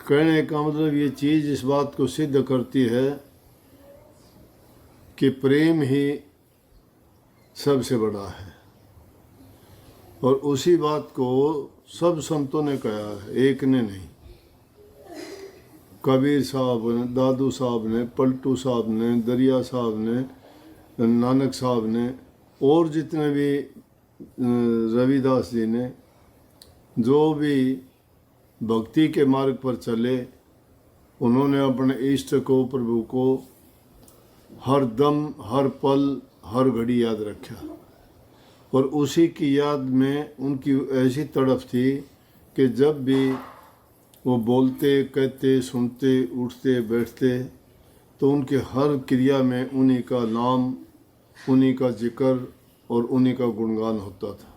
कहने का मतलब ये चीज़ इस बात को सिद्ध करती है कि प्रेम ही सबसे बड़ा है, और उसी बात को सब संतों ने कहा है, एक ने नहीं। कबीर साहब ने, दादू साहब ने, पलटू साहब ने, दरिया साहब ने, नानक साहब ने, और जितने भी रविदास जी ने, जो भी भक्ति के मार्ग पर चले, उन्होंने अपने इष्ट को, प्रभु को हर दम, हर पल, हर घड़ी याद रखा। और उसी की याद में उनकी ऐसी तड़फ थी कि जब भी वो बोलते, कहते, सुनते, उठते, बैठते, तो उनके हर क्रिया में उन्हीं का नाम, उन्हीं का जिक्र और उन्हीं का गुणगान होता था।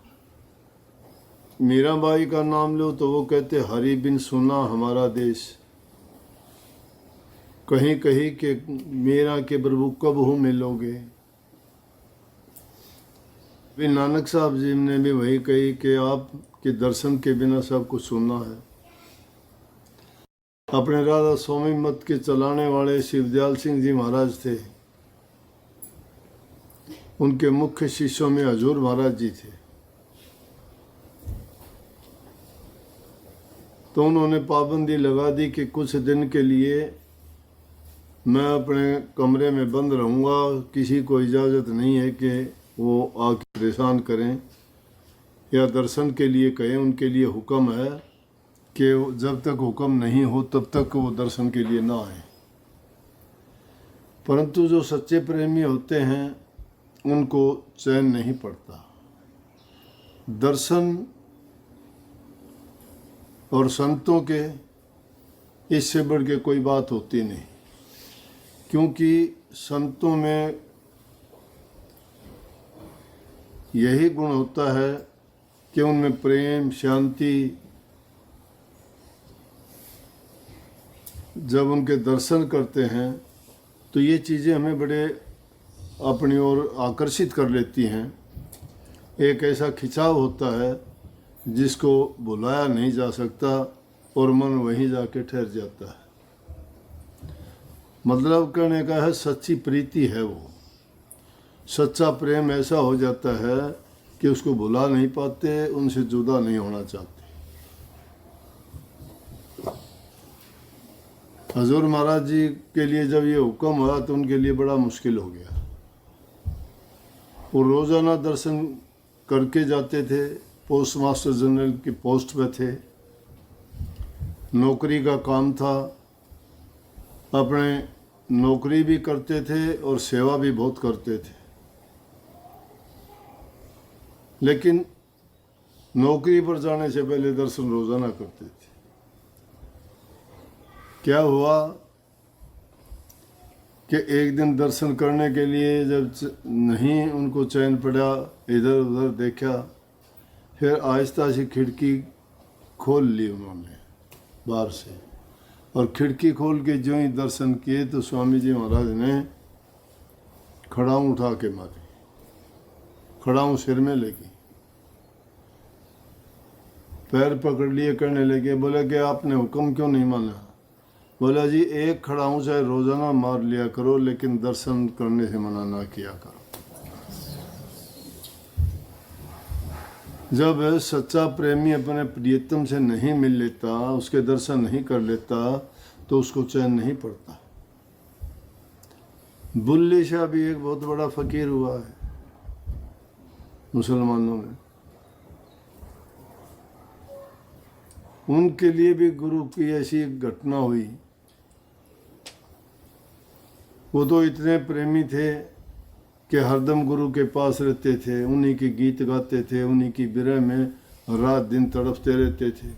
मीराबाई का नाम लो तो वो कहते, हरि बिन सुना हमारा देश, कहीं कहीं के मीरा के प्रभु कब हो मिलोगे। भी नानक साहब जी ने भी वही कही कि आपके दर्शन के बिना सब कुछ सुनना है। अपने राधा स्वामी मत के चलाने वाले शिवदयाल सिंह जी महाराज थे, उनके मुख्य शिष्यों में हजूर महाराज जी थे। तो उन्होंने पाबंदी लगा दी कि कुछ दिन के लिए मैं अपने कमरे में बंद रहूँगा, किसी को इजाज़त नहीं है कि वो आके परेशान करें या दर्शन के लिए कहें। उनके लिए हुक्म है कि जब तक हुक्म नहीं हो तब तक वो दर्शन के लिए ना आए। परंतु जो सच्चे प्रेमी होते हैं उनको चैन नहीं पड़ता। दर्शन और संतों के इससे बढ़ के कोई बात होती नहीं, क्योंकि संतों में यही गुण होता है कि उनमें प्रेम, शांति। जब उनके दर्शन करते हैं तो ये चीज़ें हमें बड़े अपनी ओर आकर्षित कर लेती हैं। एक ऐसा खिंचाव होता है जिसको बुलाया नहीं जा सकता और मन वहीं जाके ठहर जाता है। मतलब कहने का है, सच्ची प्रीति है वो, सच्चा प्रेम ऐसा हो जाता है कि उसको भुला नहीं पाते, उनसे जुदा नहीं होना चाहते। हजूर महाराज जी के लिए जब ये हुक्म हुआ तो उनके लिए बड़ा मुश्किल हो गया। वो रोज़ाना दर्शन करके जाते थे, पोस्ट मास्टर जनरल की पोस्ट पे थे, नौकरी का काम था, अपने नौकरी भी करते थे और सेवा भी बहुत करते थे। लेकिन नौकरी पर जाने से पहले दर्शन रोज़ाना करते थे। क्या हुआ कि एक दिन दर्शन करने के लिए जब नहीं उनको चैन पड़ा, इधर उधर देखा, फिर आहिस्ता से खिड़की खोल ली उन्होंने बाहर से, और खिड़की खोल के जो ही दर्शन किए तो स्वामी जी महाराज ने खड़ाऊँ उठा के मारी, खड़ाऊँ सिर में लगी, पैर पकड़ लिए, करने लगे। बोले कि आपने हुक्म क्यों नहीं माना? बोला जी, एक खड़ाऊँ चाहे रोज़ाना मार लिया करो, लेकिन दर्शन करने से मना ना किया करो। जब सच्चा प्रेमी अपने प्रियतम से नहीं मिल लेता, उसके दर्शन नहीं कर लेता, तो उसको चैन नहीं पड़ता। बुल्ले शाह भी एक बहुत बड़ा फकीर हुआ है मुसलमानों में। उनके लिए भी गुरु की ऐसी घटना हुई। वो तो इतने प्रेमी थे कि हरदम गुरु के पास रहते थे, उन्हीं के गीत गाते थे, उन्हीं की विरह में रात दिन तड़पते रहते थे।